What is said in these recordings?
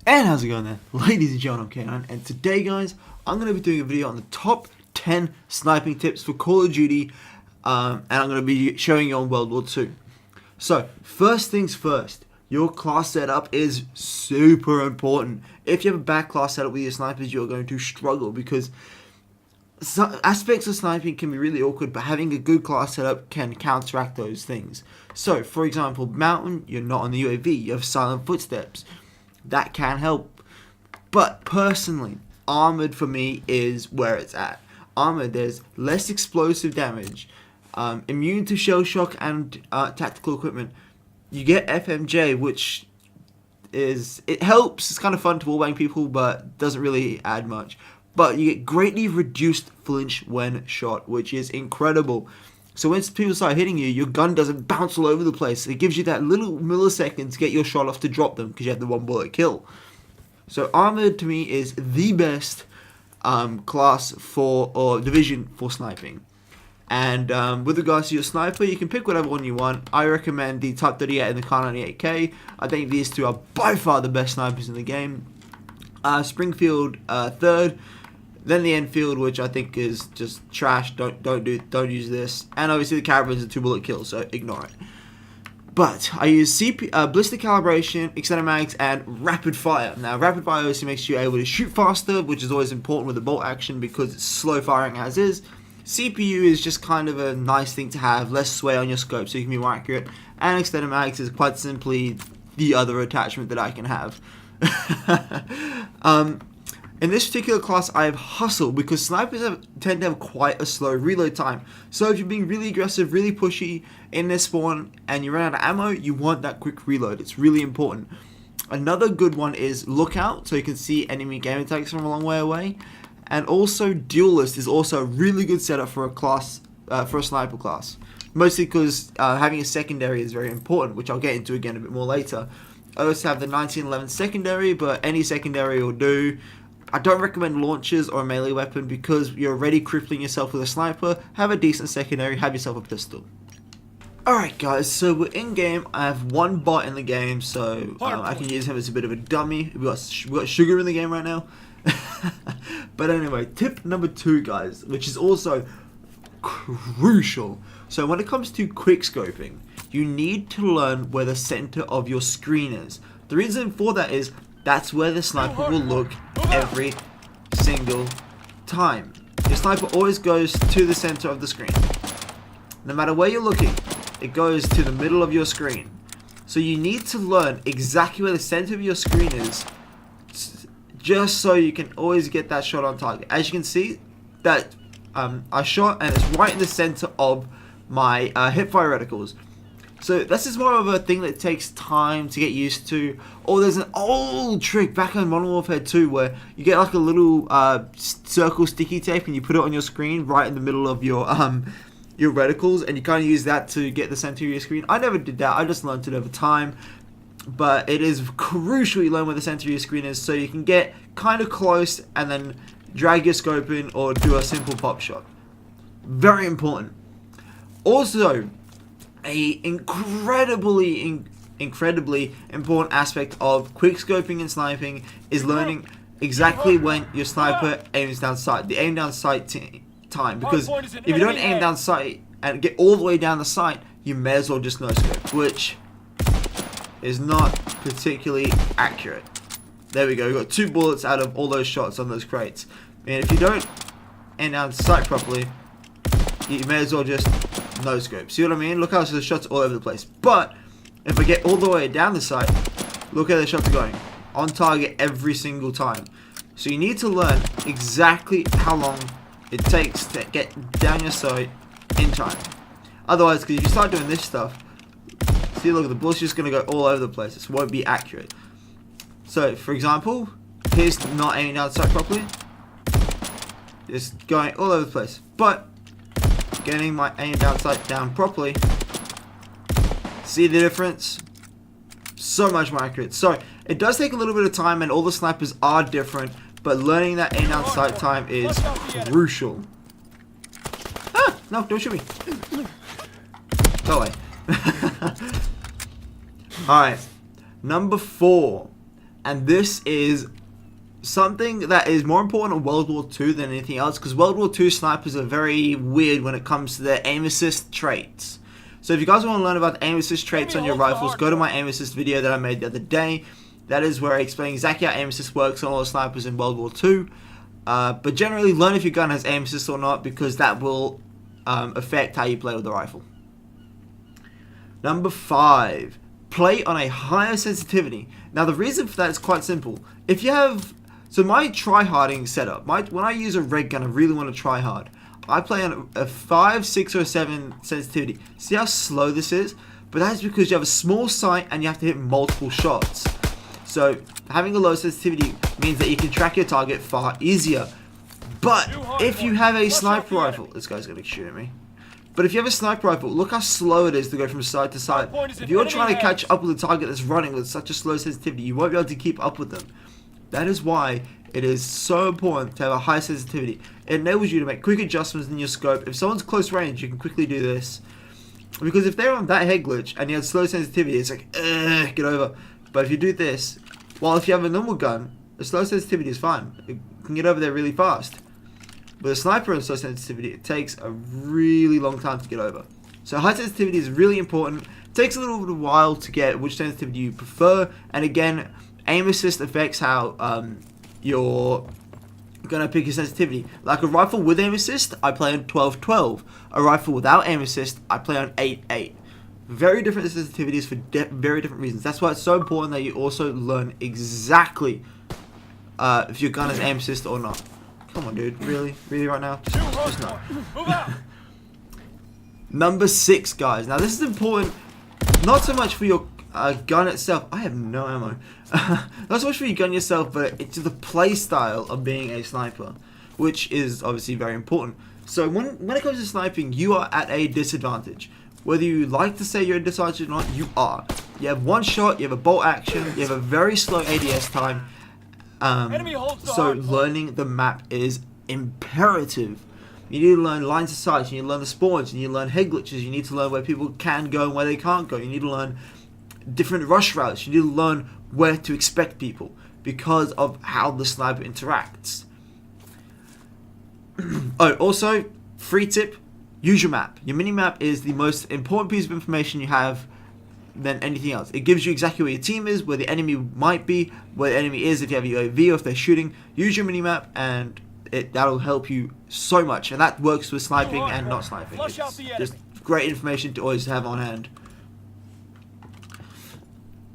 And how's it going there? Ladies and gentlemen, I'm Canine, and today guys, I'm going to be doing a video on the top 10 sniping tips for Call of Duty, and I'm going to be showing you on World War II. So, first things first, your class setup is super important. If you have a bad class setup with your snipers, you're going to struggle because some aspects of sniping can be really awkward, but having a good class setup can counteract those things. So, for example, Mountain, you're not on the UAV, you have silent footsteps. That can help. But personally, Armored for me is where it's at. Armored, there's less explosive damage, immune to shell shock and tactical equipment. You get FMJ, which it helps. It's kind of fun to wallbang people, but doesn't really add much. But you get greatly reduced flinch when shot, which is incredible. So when people start hitting you, your gun doesn't bounce all over the place. It gives you that little millisecond to get your shot off to drop them because you have the one bullet kill. So Armored to me is the best class for or division for sniping. And with regards to your sniper, you can pick whatever one you want. I recommend the Type 38 and the Canine 8K. I think these two are by far the best snipers in the game. Springfield third. Then the Enfield, which I think is just trash. Don't use this. And obviously the Carabin's a 2-bullet kill, so ignore it. But I use blister calibration, extended mags, and rapid fire. Now rapid fire obviously makes you able to shoot faster, which is always important with the bolt action because it's slow firing as is. CPU is just kind of a nice thing to have, less sway on your scope so you can be more accurate. And extended mags is quite simply the other attachment that I can have. In this particular class, I have Hustle because snipers tend to have quite a slow reload time. So if you're being really aggressive, really pushy in this spawn and you run out of ammo, you want that quick reload. It's really important. Another good one is Lookout, so you can see enemy gamer tags from a long way away. And also Duelist is also a really good setup for a class, for a sniper class. Mostly because having a secondary is very important, which I'll get into again a bit more later. I also have the 1911 secondary, but any secondary will do. I don't recommend launchers or a melee weapon because you're already crippling yourself with a sniper. Have a decent secondary, have yourself a pistol. Alright guys, so we're in game. I have one bot in the game, so I can use him as a bit of a dummy. We got Sugar in the game right now. But anyway, tip number 2 guys, which is also crucial. So when it comes to quick scoping, you need to learn where the center of your screen is. The reason for that is that's where the sniper will look every single time. Your sniper always goes to the center of the screen. No matter where you're looking, it goes to the middle of your screen. So you need to learn exactly where the center of your screen is, just so you can always get that shot on target. As you can see, that I shot and it's right in the center of my hipfire reticles. So this is more of a thing that takes time to get used to. Or there's an old trick back in Modern Warfare 2 where you get like a little circle sticky tape and you put it on your screen right in the middle of your reticles, and you kind of use that to get the center of your screen. I never did that. I just learned it over time. But it is crucial you learn where the center of your screen is so you can get kind of close and then drag your scope in or do a simple pop shot. Very important. Also, a incredibly important aspect of quick scoping and sniping is learning exactly when your sniper aims down sight. The aim down sight time, because if you don't aim down sight and get all the way down the sight, you may as well just no scope, which is not particularly accurate. There we go. We got 2 bullets out of all those shots on those crates. And if you don't aim down sight properly, you may as well just no scope. See what I mean? Look how the shots all over the place. But if I get all the way down the sight, look how the shots are going. On target every single time. So you need to learn exactly how long it takes to get down your sight in time. Otherwise, because if you start doing this stuff, see, look, the bullet's just going to go all over the place. This won't be accurate. So, for example, here's not aiming down the sight properly. Just going all over the place. But getting my aim down sight down properly. See the difference? So much more accurate. So it does take a little bit of time, and all the snipers are different, but learning that aim down sight time is crucial. Ah! No, don't shoot me. Go away. Alright. Number 4. And this is something that is more important in World War II than anything else, because World War II snipers are very weird when it comes to their aim assist traits. So if you guys want to learn about aim assist traits on your rifles, go to my aim assist video that I made the other day. That is where I explain exactly how aim assist works on all the snipers in World War II. But generally, learn if your gun has aim assist or not, because that will affect how you play with the rifle. Number 5, play on a higher sensitivity. Now the reason for that is quite simple. If you have, so my try-harding setup, when I use a red gun, I really want to try hard. I play on a 5, 6, or 7 sensitivity. See how slow this is? But that's because you have a small sight and you have to hit multiple shots. So having a low sensitivity means that you can track your target far easier. But if you have a sniper rifle, this guy's gonna shoot at me. But if you have a sniper rifle, look how slow it is to go from side to side. If you're trying to catch up with a target that's running with such a slow sensitivity, you won't be able to keep up with them. That is why it is so important to have a high sensitivity. It enables you to make quick adjustments in your scope. If someone's close range, you can quickly do this. Because if they're on that head glitch and you have slow sensitivity, it's like, get over. But if you do this, well, if you have a normal gun, the slow sensitivity is fine. It can get over there really fast. With a sniper and slow sensitivity, it takes a really long time to get over. So high sensitivity is really important. It takes a little bit of a while to get which sensitivity you prefer. And again, aim assist affects how you're gonna pick your sensitivity. Like a rifle with aim assist, I play on 12-12. A rifle without aim assist, I play on 8-8. Very different sensitivities for very different reasons. That's why it's so important that you also learn exactly if your gun is aim assist or not. Come on, dude. Really? Really right now? Just not. Number 6, guys. Now, this is important, not so much for your gun itself. I have no ammo. Not so much for your gun yourself, but it's the play style of being a sniper, which is obviously very important. So, when it comes to sniping, you are at a disadvantage. Whether you like to say you're a disadvantage or not, you are. You have one shot, you have a bolt action, you have a very slow ADS time. So learning the map is imperative. You need to learn lines of sight, you need to learn the spawns, you need to learn head glitches, you need to learn where people can go and where they can't go. You need to learn different rush routes, you need to learn where to expect people because of how the sniper interacts. Oh, also, free tip, use your map. Your mini-map is the most important piece of information you have than anything else. It gives you exactly where your team is, where the enemy might be, where the enemy is if you have UAV or if they're shooting. Use your mini-map and that'll help you so much. And that works with sniping and not sniping. It's just great information to always have on hand.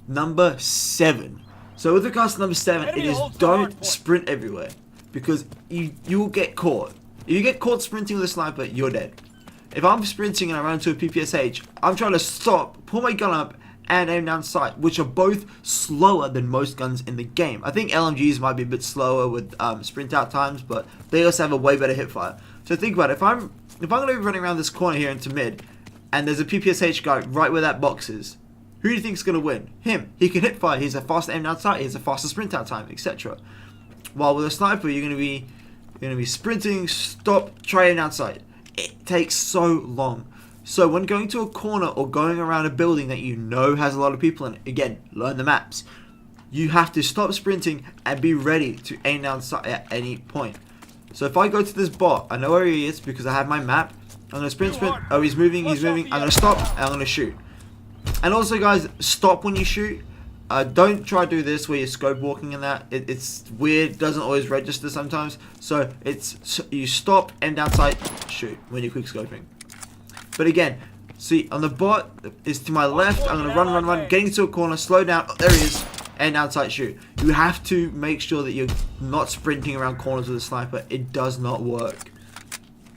Number 7. So with regards to number 7, it is don't sprint everywhere. Because you will get caught. If you get caught sprinting with a sniper, you're dead. If I'm sprinting and I run into a PPSH, I'm trying to stop, pull my gun up, and aim down sight, which are both slower than most guns in the game. I think LMGs might be a bit slower with sprint out times, but they also have a way better hip fire. So think about it, if I'm going to be running around this corner here into mid, and there's a PPSH guy right where that box is, who do you think is going to win? Him. He can hip fire, he has a faster aim down sight, he has a faster sprint out time, etc. While with a sniper, you're going to be sprinting, stop, try aim down sight. It takes so long. So when going to a corner or going around a building that you know has a lot of people in it, again, learn the maps. You have to stop sprinting and be ready to aim down sight at any point. So if I go to this bot, I know where he is because I have my map. I'm going to sprint. Oh, he's moving. I'm going to stop and I'm going to shoot. And also, guys, stop when you shoot. Don't try to do this where you're scope walking in that. It's weird, doesn't always register sometimes. So you stop, aim down sight, shoot when you're quick scoping. But again, see on the bot is to my left. I'm gonna run, getting into a corner, slow down. Oh, there he is, aim down sight, shoot. You have to make sure that you're not sprinting around corners with a sniper. It does not work.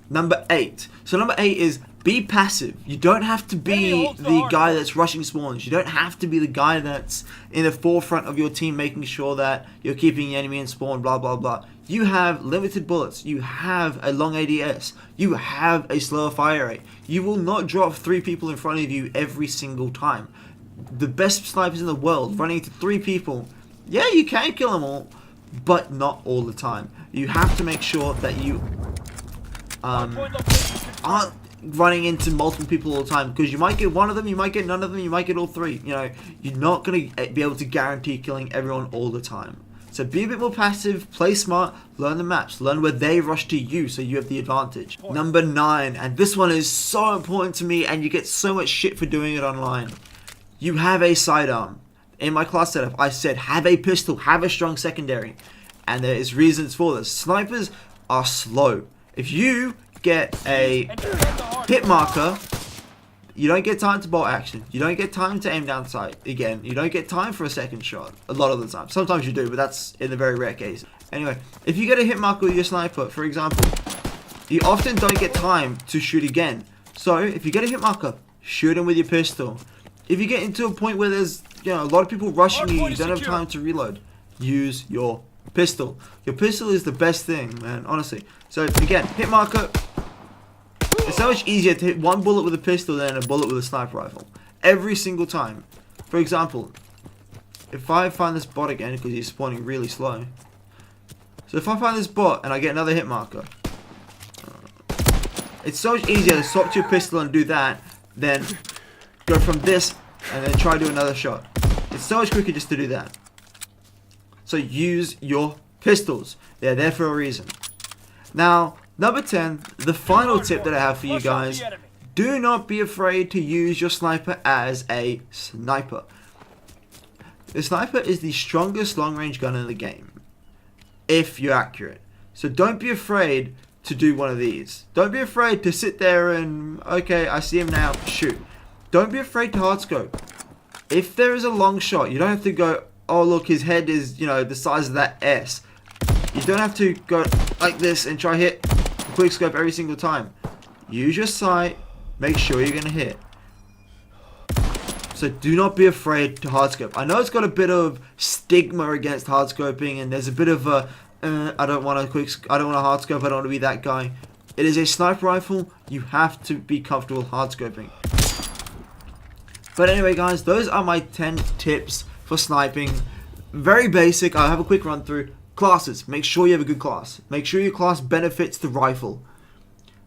Number 8. So number 8 is be passive. You don't have to be the guy that's rushing spawns. You don't have to be the guy that's in the forefront of your team making sure that you're keeping the enemy in spawn, blah, blah, blah. You have limited bullets. You have a long ADS. You have a slower fire rate. You will not drop 3 people in front of you every single time. The best snipers in the world running into 3 people, yeah, you can kill them all, but not all the time. You have to make sure that you aren't running into multiple people all the time, because you might get one of them, you might get none of them, you might get all three. You know, you're not going to be able to guarantee killing everyone all the time. So be a bit more passive, play smart, learn the maps, learn where they rush to you so you have the advantage. Number 9, and this one is so important to me and you get so much shit for doing it online. You have a sidearm. In my class setup, I said have a pistol, have a strong secondary. And there is reasons for this. Snipers are slow. If you get a hit marker, you don't get time to bolt action. You don't get time to aim down sight. Again, you don't get time for a second shot. A lot of the time. Sometimes you do, but that's in a very rare case. Anyway, if you get a hit marker with your sniper, for example, you often don't get time to shoot again. So, if you get a hit marker, shoot him with your pistol. If you get into a point where there's, you know, a lot of people rushing you, you don't have time to reload, use your pistol. Your pistol is the best thing, man, honestly. So, again, hit marker. It's so much easier to hit one bullet with a pistol than a bullet with a sniper rifle. Every single time. For example, if I find this bot again, because he's spawning really slow. So if I find this bot and I get another hit marker, it's so much easier to swap to your pistol and do that than go from this and then try to do another shot. It's so much quicker just to do that. So use your pistols. They're there for a reason. Now, number 10, the final tip that I have for you guys, do not be afraid to use your sniper as a sniper. The sniper is the strongest long-range gun in the game, if you're accurate. So don't be afraid to do one of these. Don't be afraid to sit there and, okay, I see him now, shoot. Don't be afraid to hardscope. If there is a long shot, you don't have to go, oh look, his head is, you know, the size of that S. You don't have to go like this and try hit quick scope every single time. Use your sight, make sure you're going to hit. So do not be afraid to hardscope. I know it's got a bit of stigma against hardscoping, and there's a bit of a I don't want to hardscope, I don't want to be that guy. It is a sniper rifle, you have to be comfortable hardscoping. But anyway guys, those are my 10 tips for sniping. Very basic. I'll have a quick run through. Classes. Make sure you have a good class. Make sure your class benefits the rifle.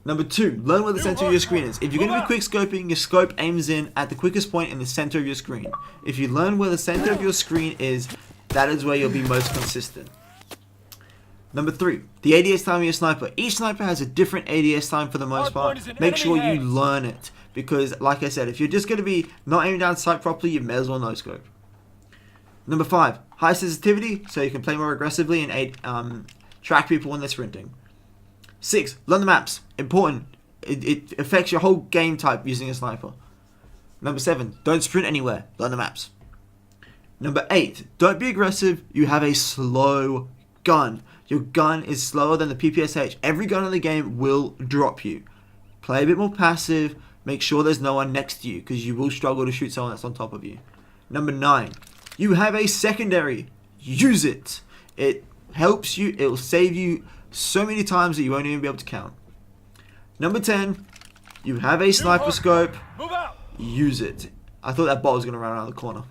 Number 2, learn where the center of your screen is. If you're going to be quick scoping, your scope aims in at the quickest point in the center of your screen. If you learn where the center of your screen is, that is where you'll be most consistent. Number 3, the ADS time of your sniper. Each sniper has a different ADS time for the most part. Make sure you learn it. Because, like I said, if you're just going to be not aiming down sight properly, you may as well no scope. Number 5, high sensitivity, so you can play more aggressively and track people when they're sprinting. 6, learn the maps. Important. It affects your whole game type using a sniper. Number 7, don't sprint anywhere. Learn the maps. Number 8, don't be aggressive. You have a slow gun. Your gun is slower than the PPSH. Every gun in the game will drop you. Play a bit more passive. Make sure there's no one next to you, because you will struggle to shoot someone that's on top of you. Number 9, you have a secondary. Use it. It helps you. It will save you so many times that you won't even be able to count. Number 10, you have a sniper scope. Use it. I thought that bot was going to run around the corner.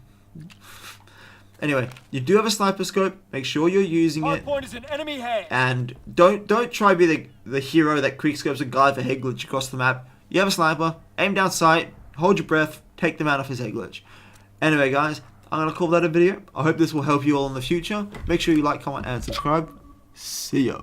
Anyway, you do have a sniper scope. Make sure you're using it. And don't try to be the hero that quickscopes a guy for head glitch across the map. You have a sniper. Aim down sight. Hold your breath. Take them out of his head glitch. Anyway, guys, I'm going to call that a video. I hope this will help you all in the future. Make sure you like, comment, and subscribe. See ya.